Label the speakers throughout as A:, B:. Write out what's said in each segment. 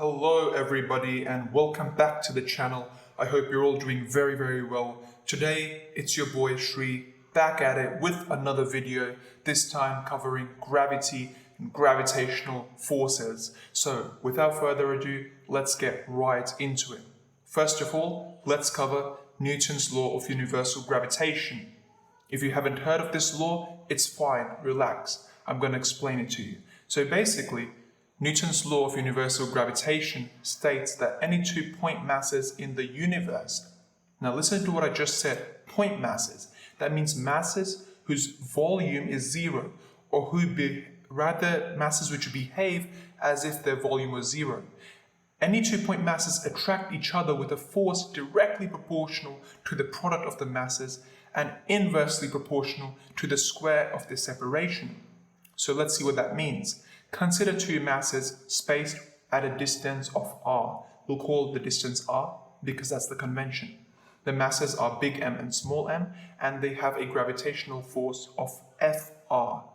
A: Hello everybody and welcome back to the channel. I hope you're all doing very well. Today it's your boy Shri back at it with another video, this time covering gravity and gravitational forces. So without further ado, let's get right into it. First of all, let's cover Newton's law of universal gravitation. If you haven't heard of this law, it's fine, relax. I'm going to explain it to you. So basically, Newton's law of universal gravitation states that any 2 point masses in the universe, now listen to what I just said, point masses, that means masses whose volume is zero, or rather masses which behave as if their volume was zero. Any 2 point masses attract each other with a force directly proportional to the product of the masses and inversely proportional to the square of their separation. So let's see what that means. Consider two masses spaced at a distance of r. We'll call the distance r because that's the convention. The masses are big M and small m, and they have a gravitational force of Fr.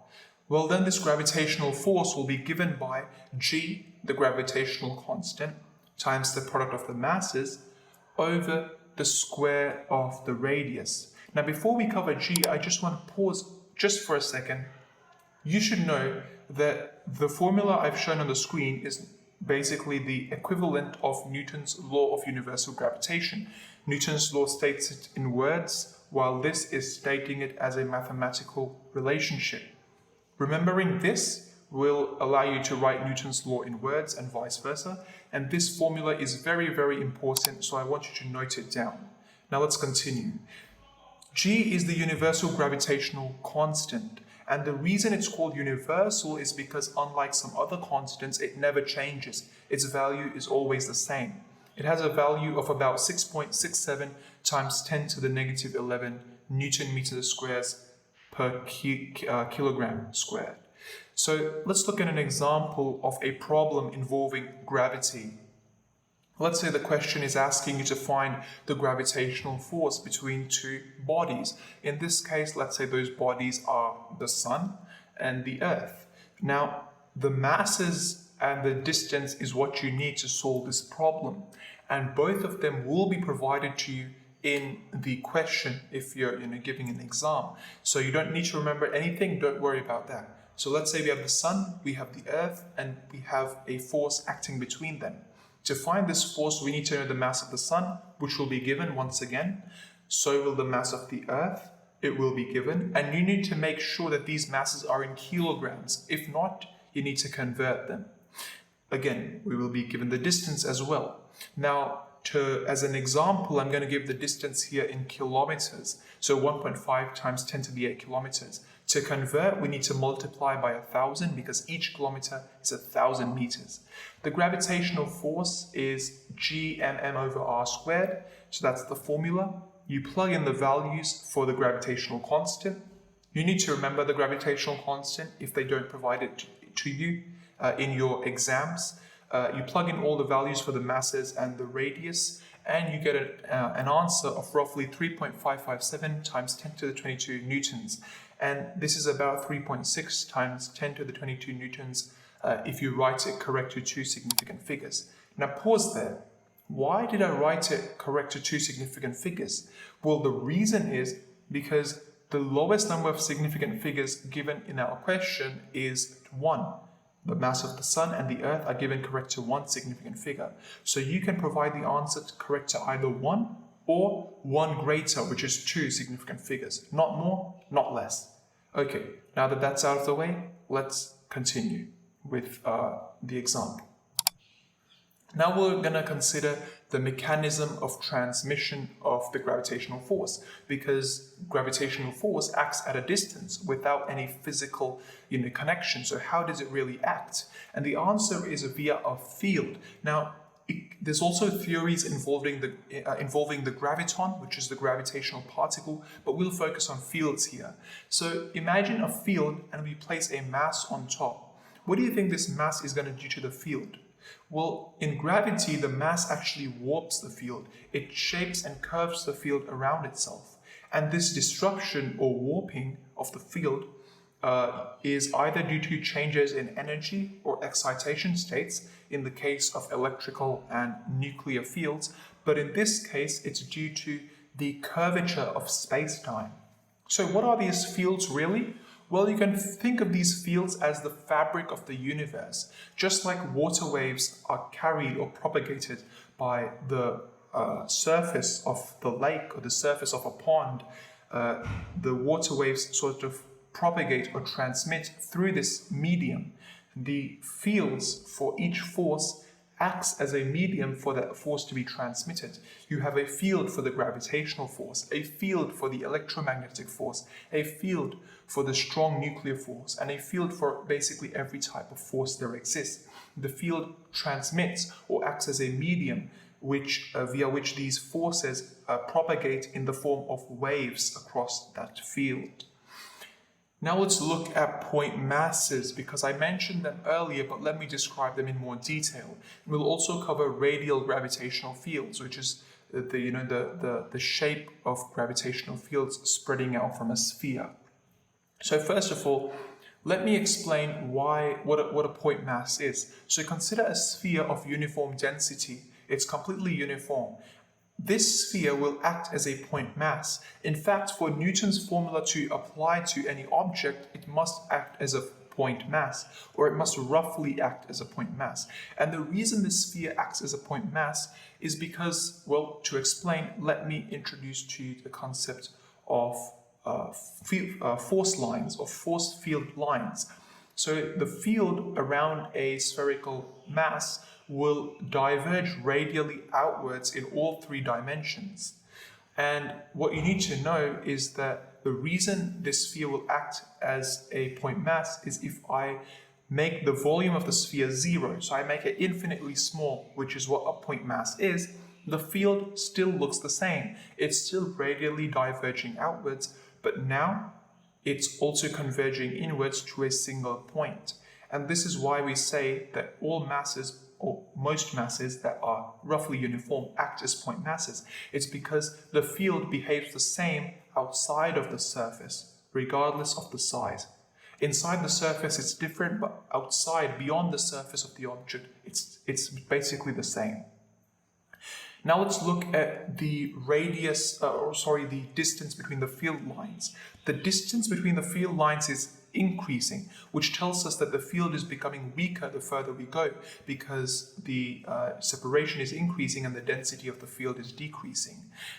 A: Well, then this gravitational force will be given by g, the gravitational constant, times the product of the masses over the square of the radius. Now, before we cover g, I just want to pause just for a second. You should know that the formula I've shown on the screen is basically the equivalent of Newton's law of universal gravitation. Newton's law states it in words, while this is stating it as a mathematical relationship. Remembering this will allow you to write Newton's law in words and vice versa, and this formula is very important, so I want you to note it down. Now let's continue. G is the universal gravitational constant. And the reason it's called universal is because unlike some other constants, it never changes. Its value is always the same. It has a value of about 6.67 times 10 to the negative 11 Newton meters squares per kilogram squared. So let's look at an example of a problem involving gravity. Let's say the question is asking you to find the gravitational force between two bodies. In this case, let's say those bodies are the Sun and the Earth. Now, the masses and the distance is what you need to solve this problem. And both of them will be provided to you in the question if you're giving an exam. So you don't need to remember anything, don't worry about that. So let's say we have the Sun, we have the Earth, and we have a force acting between them. To find this force, we need to know the mass of the Sun, which will be given once again. So will the mass of the Earth, it will be given. And you need to make sure that these masses are in kilograms. If not, you need to convert them. Again, we will be given the distance as well. Now, as an example, I'm going to give the distance here in kilometers. So 1.5 times 10 to the 8 kilometers. To convert, we need to multiply by 1,000 because each kilometer is 1,000 meters. The gravitational force is gmm over r squared. So that's the formula. You plug in the values for the gravitational constant. You need to remember the gravitational constant if they don't provide it to you in your exams. You plug in all the values for the masses and the radius, and you get an answer of roughly 3.557 times 10 to the 22 newtons. And this is about 3.6 times 10 to the 22 newtons if you write it correct to two significant figures. Now pause there. Why did I write it correct to two significant figures? Well, the reason is because the lowest number of significant figures given in our question is 1. The mass of the Sun and the Earth are given correct to one significant figure. So you can provide the answer correct to either 1 or 1 greater, which is 2 significant figures. Not more, not less. Okay, now that that's out of the way, let's continue with the example. Now we're going to consider the mechanism of transmission of the gravitational force, because gravitational force acts at a distance without any physical connection. So how does it really act? And the answer is via a field. Now, there's also theories involving the graviton, which is the gravitational particle, but we'll focus on fields here. So imagine a field and we place a mass on top. What do you think this mass is going to do to the field? Well, in gravity, the mass actually warps the field. It shapes and curves the field around itself. And this disruption or warping of the field is either due to changes in energy or excitation states in the case of electrical and nuclear fields, but in this case it's due to the curvature of space-time. So what are these fields really? Well, you can think of these fields as the fabric of the universe. Just like water waves are carried or propagated by the surface of the lake or the surface of a pond, the water waves sort of propagate or transmit through this medium. The fields for each force acts as a medium for that force to be transmitted. You have a field for the gravitational force, a field for the electromagnetic force, a field for the strong nuclear force, and a field for basically every type of force there exists. The field transmits or acts as a medium via which these forces propagate in the form of waves across that field. Now let's look at point masses, because I mentioned them earlier, but let me describe them in more detail. We'll also cover radial gravitational fields, which is the shape of gravitational fields spreading out from a sphere. So first of all, let me explain what a point mass is. So consider a sphere of uniform density. It's completely uniform. This sphere will act as a point mass. In fact, for Newton's formula to apply to any object, it must act as a point mass, or it must roughly act as a point mass. And the reason this sphere acts as a point mass is because, well, to explain, let me introduce to you the concept of force lines or force field lines. So the field around a spherical mass will diverge radially outwards in all three dimensions. And what you need to know is that the reason this sphere will act as a point mass is if I make the volume of the sphere zero, so I make it infinitely small, which is what a point mass is, the field still looks the same. It's still radially diverging outwards, but now it's also converging inwards to a single point. And this is why we say that all masses, or most masses that are roughly uniform, act as point masses. It's because the field behaves the same outside of the surface, regardless of the size. Inside the surface it's different, but outside, beyond the surface of the object, it's basically the same. Now let's look at the the distance between the field lines. The distance between the field lines is increasing, which tells us that the field is becoming weaker the further we go, because the separation is increasing and the density of the field is decreasing.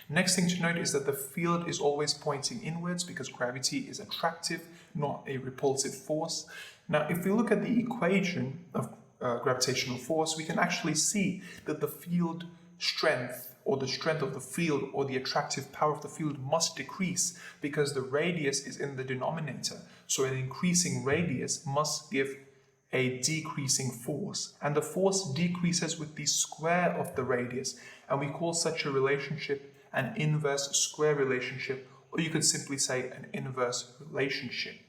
A: Next thing to note is that the field is always pointing inwards, because gravity is attractive, not a repulsive force. Now, if we look at the equation of gravitational force, we can actually see that the field strength, or the strength of the field, or the attractive power of the field must decrease, because the radius is in the denominator. So an increasing radius must give a decreasing force, and the force decreases with the square of the radius, and we call such a relationship an inverse square relationship, or you could simply say an inverse relationship.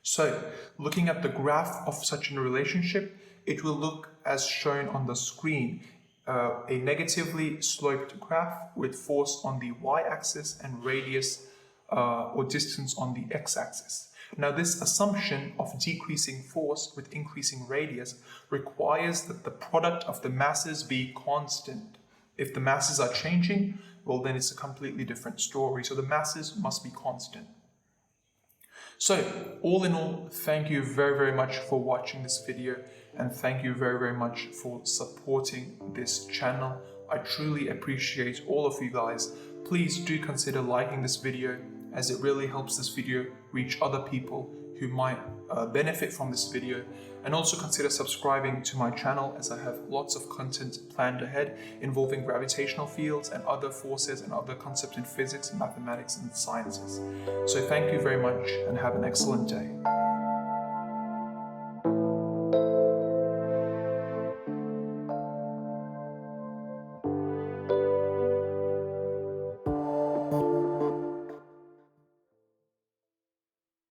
A: So looking at the graph of such a relationship, it will look as shown on the screen. A negatively sloped graph with force on the y-axis and radius or distance on the x-axis. Now, this assumption of decreasing force with increasing radius requires that the product of the masses be constant. If the masses are changing, well, then it's a completely different story. So the masses must be constant. So, all in all, thank you very, very much for watching this video, and thank you very, very much for supporting this channel. I truly appreciate all of you guys. Please do consider liking this video, as it really helps this video reach other people who might benefit from this video, and also consider subscribing to my channel, as I have lots of content planned ahead involving gravitational fields and other forces and other concepts in physics, mathematics and sciences. So thank you very much and have an excellent day.